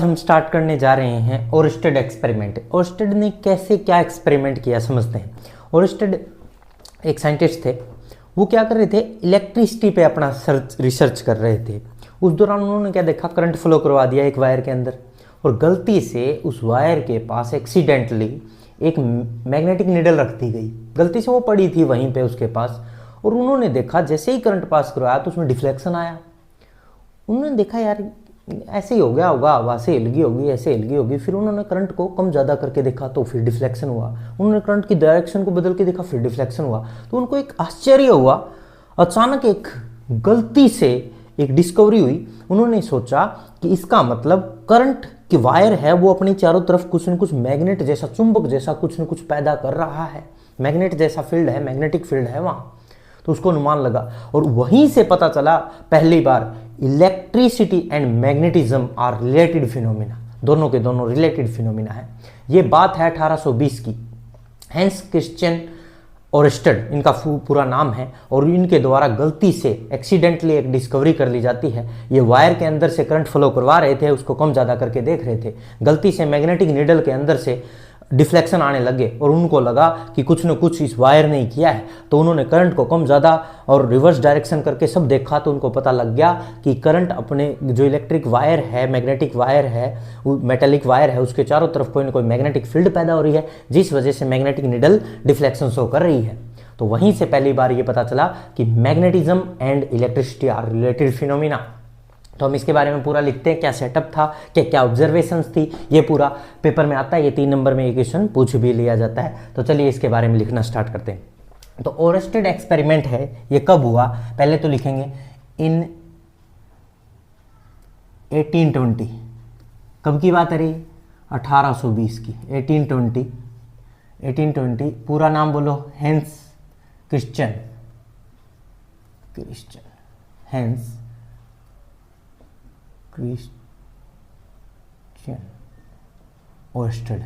हम स्टार्ट करने जा रहे हैं ओरस्टेड एक्सपेरिमेंट। ओरस्टेड ने कैसे क्या एक्सपेरिमेंट किया समझते हैं। ओरस्टेड एक साइंटिस्ट थे, वो क्या कर रहे थे, इलेक्ट्रिसिटी पे अपना रिसर्च कर रहे थे। उस दौरान उन्होंने क्या देखा, करंट फ्लो करवा दिया एक वायर के अंदर, और गलती से उस वायर के पास एक्सीडेंटली एक मैग्नेटिक नीडल रख दी गई। गलती से वो पड़ी थी वहीं पे उसके पास, और उन्होंने देखा जैसे ही करंट पास करवाया तो उसमें डिफ्लेक्शन आया। उन्होंने देखा यार ऐसे ही हो गया होगा, हवा से हिल गई होगी, ऐसे हिल गई होगी। फिर उन्होंने करंट को कम ज़्यादा करके देखा तो फिर डिफ्लेक्शन हुआ। उन्होंने करंट की डायरेक्शन को बदल के देखा, फिर डिफ्लेक्शन हुआ। तो उनको एक आश्चर्य हुआ। अचानक एक गलती से एक डिस्कवरी हुई। उन्होंने सोचा कि इसका मतलब करंट की वायर है वो अपनी चारों तरफ कुछ न कुछ मैग्नेट जैसा, चुंबक जैसा कुछ न कुछ पैदा कर रहा है। मैग्नेट जैसा फील्ड है, मैग्नेटिक फील्ड है वहाँ। तो उसको अनुमान लगा, और वहीं से पता चला पहली बार electricity and magnetism are related phenomena. दोनों के दोनों रिलेटेड फिनोमिना है। ये बात है 1820 की। हैंस क्रिश्चियन ओरस्टेड इनका पूरा नाम है, और इनके द्वारा गलती से एक्सीडेंटली एक डिस्कवरी कर ली जाती है। ये वायर के अंदर से करंट फ्लो करवा रहे थे, उसको कम ज़्यादा करके देख रहे थे। गलती से मैग्नेटिक नीडल के अंदर से डिफ्लेक्शन आने लगे, और उनको लगा कि कुछ न कुछ इस वायर ने किया है। तो उन्होंने करंट को कम ज़्यादा और रिवर्स डायरेक्शन करके सब देखा, तो उनको पता लग गया कि करंट अपने जो इलेक्ट्रिक वायर है, मैग्नेटिक वायर है, मेटेलिक वायर है, उसके चारों तरफ कोई ना कोई मैग्नेटिक फील्ड पैदा हो रही है, जिस वजह से मैग्नेटिक निडल डिफ्लेक्शन शो कर रही है। तो वहीं से पहली बार ये पता चला कि magnetism and electricity are related phenomena. तो हम इसके बारे में पूरा लिखते हैं, क्या सेटअप था, क्या क्या ऑब्जर्वेशंस थी, ये पूरा पेपर में आता है। ये 3 नंबर में ये क्वेश्चन पूछ भी लिया जाता है। तो चलिए इसके बारे में लिखना स्टार्ट करते हैं। तो ओरस्टेड एक्सपेरिमेंट है, ये कब हुआ, पहले तो लिखेंगे इन 1820। कब की बात है रही, 1820 की। 1820 पूरा नाम बोलो, Hans Christian Hans Christian Oersted.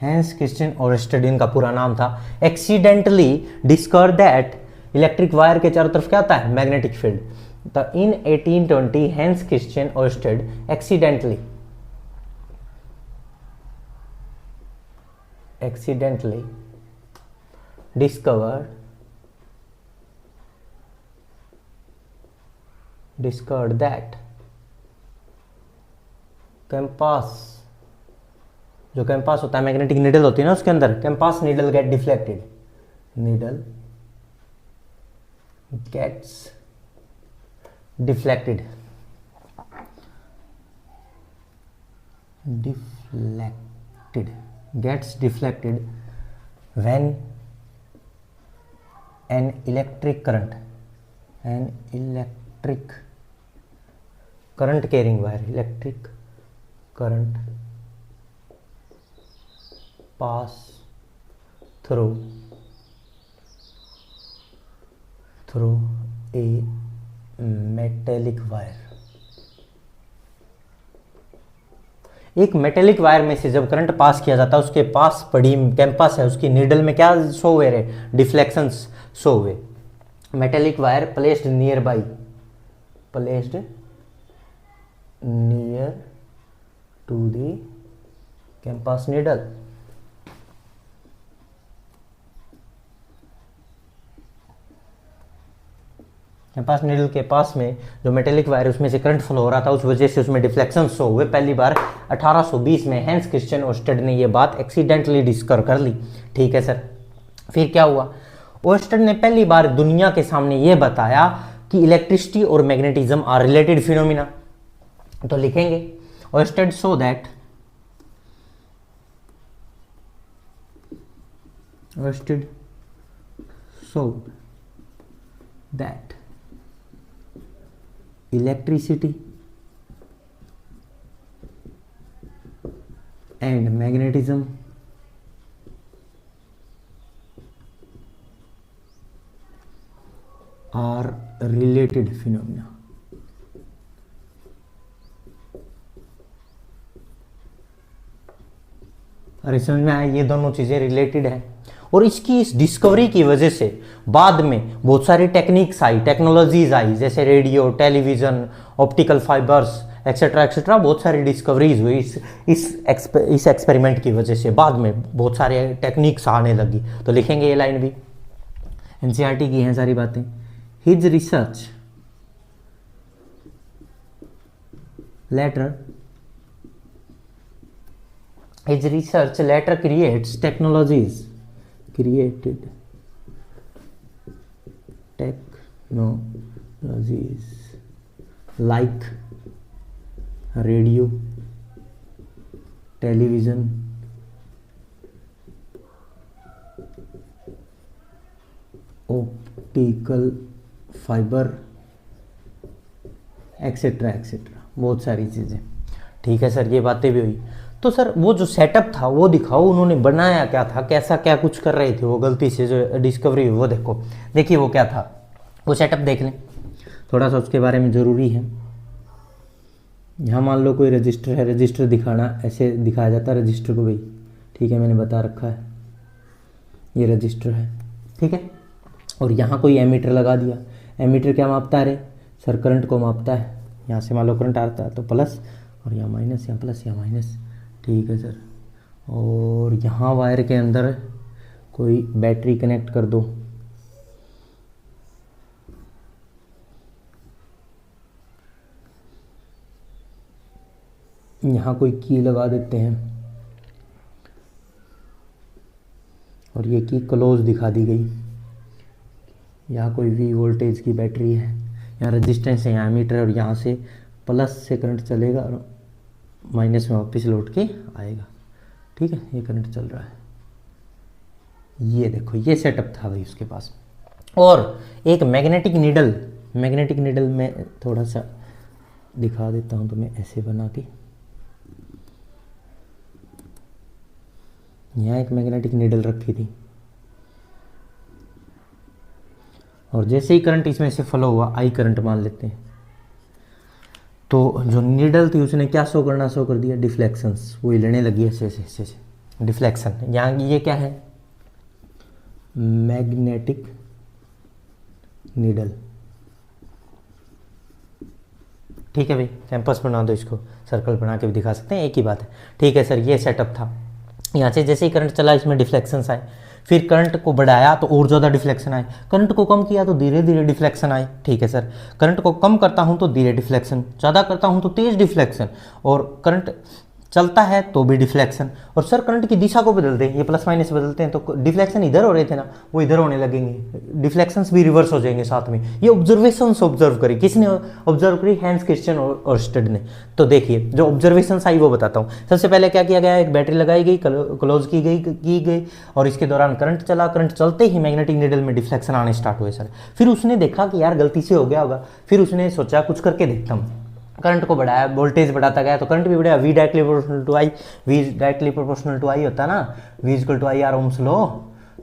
Hans Christian Oersted इनका पूरा नाम था। Accidentally discover that electric wire के चारों तरफ क्या आता है, मैग्नेटिक फील्ड। तो in 1820 Hans Christian Oersted accidentally discovered that compass, जो कैंपास होता है, मैग्नेटिक नीडल होती है ना उसके अंदर, compass needle gets deflected when an electric current carrying wire, electric current pass through a metallic wire। एक मेटेलिक वायर में से जब करंट पास किया जाता है, उसके पास पड़ी कैंपस है, उसकी नीडल में क्या शो हुए रहे, डिफ्लेक्शंस शो हुए। Metallic wire placed near to the compass needle. Compass needle के पास में जो मेटेलिक वायर उसमें से करंट फ्लो हो रहा था, उस वजह से उसमें डिफ्लेक्शन शो हुए। पहली बार 1820 में हैंस क्रिश्चियन ओरस्टेड ने ये बात एक्सीडेंटली डिस्कवर कर ली। ठीक है सर। फिर क्या हुआ, ओरस्टेड ने पहली बार दुनिया के सामने ये बताया कि इलेक्ट्रिसिटी और मैग्नेटिज्म आर रिलेटेड फिनोमिना। तो लिखेंगे Oersted show that electricity and magnetism are related phenomena। अरे समझ में आया, ये दोनों चीजें रिलेटेड है। और इसकी इस डिस्कवरी की वजह से बाद में बहुत सारी टेक्निक्स आई, टेक्नोलॉजीज आई, जैसे radio, television, optical fibres etcetera et cetera, बहुत सारी डिस्कवरीज हुई इस एक्सपेरिमेंट की वजह से। बाद में बहुत सारे टेक्निक्स आने लगी। तो लिखेंगे ये लाइन भी, एनसीईआरटी की हैं सारी बातें। His research later created technologies like radio, television, optical fibre et cetera et cetera, बहुत सारी चीज़ें। ठीक है सर, ये बातें भी हुई। तो सर वो जो सेटअप था वो दिखाओ, उन्होंने बनाया क्या था, कैसा क्या कुछ कर रहे थे वो, गलती से जो डिस्कवरी हुई वो देखो। देखिए वो क्या था, वो सेटअप देख लें थोड़ा सा, उसके बारे में ज़रूरी है। यहाँ मान लो कोई रजिस्टर है, रजिस्टर दिखाना ऐसे दिखाया जाता है रजिस्टर को भाई, ठीक है, मैंने बता रखा है ये रजिस्टर है, ठीक है। और यहाँ कोई एमीटर लगा दिया, एमीटर क्या मापता है रे सर, करंट को मापता है। यहाँ से मान लो करंट आता है तो प्लस, और यहाँ माइनस, यहाँ प्लस, यहाँ माइनस, ठीक है सर। और यहाँ वायर के अंदर कोई बैटरी कनेक्ट कर दो, यहाँ कोई की लगा देते हैं, और ये की क्लोज दिखा दी गई। यहाँ कोई वी वोल्टेज की बैटरी है, यहाँ रेजिस्टेंस है, यहाँ मीटर है, और यहाँ से प्लस से करंट चलेगा और माइनस में वापस लौट के आएगा, ठीक है। ये करंट चल रहा है, ये देखो ये सेटअप था भाई उसके पास। और एक मैग्नेटिक नीडल, मैग्नेटिक नीडल में थोड़ा सा दिखा देता हूँ तुम्हें ऐसे बना के। यहाँ एक मैग्नेटिक नीडल रखी थी, और जैसे ही करंट इसमें से फ्लो हुआ, आई करंट मान लेते हैं, तो जो नीडल थी उसने क्या शो करना शो कर दिया, डिफ्लेक्शंस, वो हिलने लगी ऐसे ऐसे ऐसे डिफ्लेक्शन। यहाँ ये क्या है, मैग्नेटिक नीडल, ठीक है भाई। कैंपस बना दो इसको, सर्कल बना के भी दिखा सकते हैं, एक ही बात है, ठीक है सर। ये सेटअप था, यहाँ से जैसे ही करंट चला इसमें डिफ्लेक्शंस आए, फिर करंट को बढ़ाया तो और ज़्यादा डिफ्लेक्शन आए, करंट को कम किया तो धीरे धीरे डिफ्लेक्शन आए, ठीक है सर। करंट को कम करता हूँ तो धीरे डिफ्लेक्शन, ज़्यादा करता हूँ तो तेज़ डिफ्लेक्शन, और करंट चलता है तो भी डिफ्लेक्शन। और सर करंट की दिशा को बदल दें, ये प्लस माइनस बदलते हैं तो डिफ्लेक्शन इधर हो रहे थे ना, वो इधर होने लगेंगे, डिफ्लेक्शंस भी रिवर्स हो जाएंगे साथ में। ये ऑब्जर्वेशंस ऑब्जर्व करी, किसने ऑब्जर्व करी, हैंस क्रिश्चियन ओर्स्टेड ने। तो देखिए जो ऑब्जर्वेशंस आई वो बताता हूँ। सबसे पहले क्या किया गया, एक बैटरी लगाई गई, क्लोज की गई, और इसके दौरान करंट चला, करंट चलते ही मैग्नेटिक नीडल में डिफ्लेक्शन आने स्टार्ट हुए सर। फिर उसने देखा कि यार गलती से हो गया होगा, फिर उसने सोचा कुछ करके देखता हूँ, करंट को बढ़ाया, वोल्टेज बढ़ाता गया तो करंट भी बढ़ाया, V directly proportional to I, V directly proportional to I होता ना, V equal to I R Ohm's law.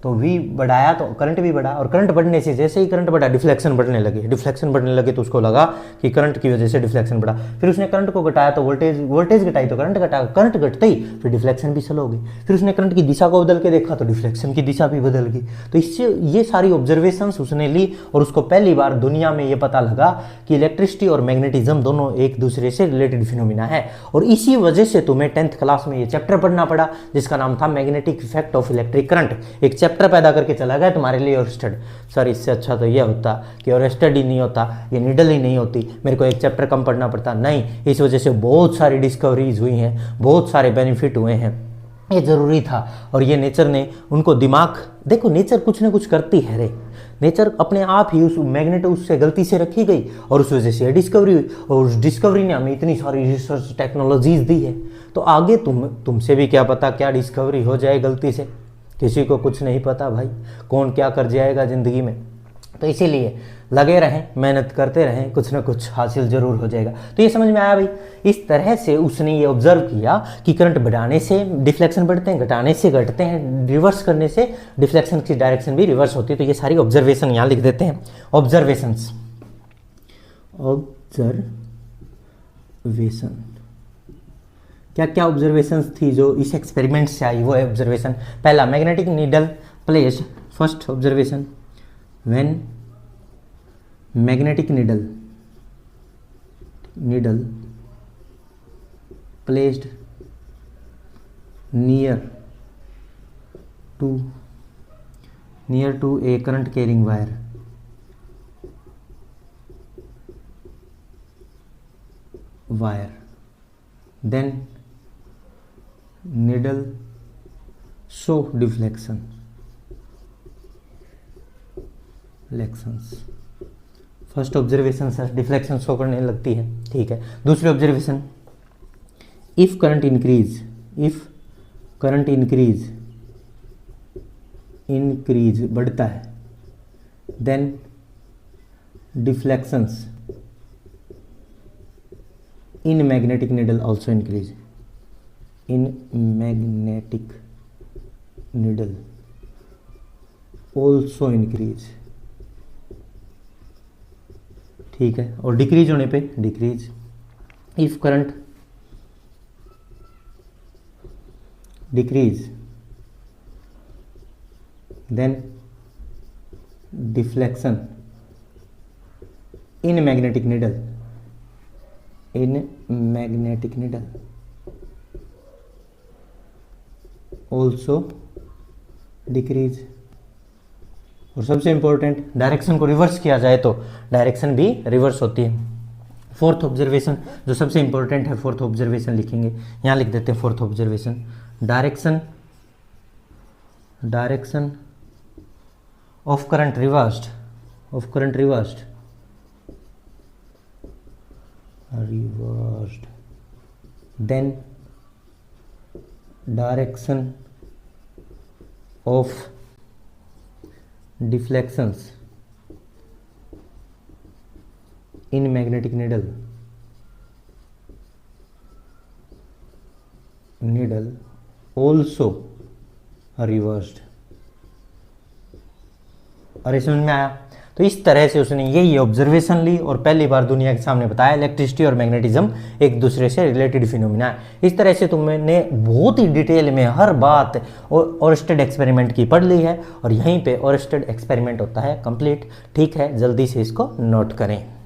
तो वी बढ़ाया तो करंट भी बढ़ा, और करंट बढ़ने से जैसे ही करंट बढ़ा डिफ्लेक्शन बढ़ने लगे, डिफ्लेक्शन बढ़ने लगे तो उसको लगा कि करंट की वजह से डिफ्लेक्शन बढ़ा। फिर उसने करंट को घटाया तो वोल्टेज घटाई तो करंट घटा, करंट घटते ही फिर डिफ्लेक्शन भी स्लो हो गई। फिर उसने करंट की दिशा को बदल के देखा तो डिफ्लेक्शन की दिशा भी बदल गई। तो इससे ये सारी ऑब्जर्वेशंस उसने ली, और उसको पहली बार दुनिया में ये पता लगा कि इलेक्ट्रिसिटी और मैग्नेटिज्म दोनों एक दूसरे से रिलेटेड फिनोमिना है। और इसी वजह से तुम्हें 10th क्लास में ये चैप्टर पढ़ना पड़ा जिसका नाम था magnetic effect of electric current. एक चैप्टर पैदा करके चला गया तुम्हारे लिए ओरस्टेड। सर इससे अच्छा तो यह होता कि ओरस्टेड ही नहीं होता, ये नीडल ही नहीं होती, मेरे को एक चैप्टर कम पढ़ना पड़ता। नहीं, इस वजह से बहुत सारी डिस्कवरीज हुई हैं, बहुत सारे बेनिफिट हुए हैं, ये ज़रूरी था। और ये नेचर ने उनको दिमाग, देखो नेचर कुछ ना कुछ करती है रे, नेचर अपने आप ही उस मैग्नेट उससे गलती से रखी गई और उस वजह से डिस्कवरी हुई, और उस डिस्कवरी ने हमें इतनी सारी रिसर्च टेक्नोलॉजीज दी है। तो आगे तुमसे भी क्या पता क्या डिस्कवरी हो जाए गलती से, किसी को कुछ नहीं पता भाई, कौन क्या कर जाएगा ज़िंदगी में। तो इसीलिए लगे रहें, मेहनत करते रहें, कुछ ना कुछ हासिल जरूर हो जाएगा। तो ये समझ में आया भाई। इस तरह से उसने ये ऑब्जर्व किया कि करंट बढ़ाने से डिफ्लेक्शन बढ़ते हैं, घटाने से घटते हैं, रिवर्स करने से डिफ्लेक्शन की डायरेक्शन भी रिवर्स होती है। तो ये सारी ऑब्जर्वेशन यहाँ लिख देते हैं, ऑब्जर्वेशंस। ऑब्जर्वेशन क्या क्या ऑब्जर्वेशंस थी जो इस एक्सपेरिमेंट से आई, वो है ऑब्जर्वेशन। पहला magnetic needle placed, first observation, when magnetic needle placed near to a current carrying wire, then needle show deflections. First observation से डिफ्लेक्शन शो करने लगती है, ठीक है। दूसरी ऑब्जर्वेशन, इफ करंट इंक्रीज बढ़ता है, then deflections in magnetic needle also increase, ठीक है। और डिक्रीज होने पे decrease, if current decrease then deflection in magnetic needle also decrease. और सबसे इंपॉर्टेंट, डायरेक्शन को रिवर्स किया जाए तो डायरेक्शन भी रिवर्स होती है। फोर्थ ऑब्जर्वेशन जो सबसे इंपॉर्टेंट है, फोर्थ ऑब्जर्वेशन लिखेंगे, यहाँ लिख देते हैं fourth observation, direction of current reversed then direction of deflections in magnetic needle also reversed। अरे समझ में आया? तो इस तरह से उसने यही ऑब्जर्वेशन ली और पहली बार दुनिया के सामने बताया इलेक्ट्रिसिटी और मैग्नेटिज्म एक दूसरे से रिलेटेड फिनोमिना है। इस तरह से तुमने बहुत ही डिटेल में हर बात ओरस्टेड एक्सपेरिमेंट की पढ़ ली है और यहीं पे ओरस्टेड एक्सपेरिमेंट होता है कंप्लीट। ठीक है, जल्दी से इसको नोट करें।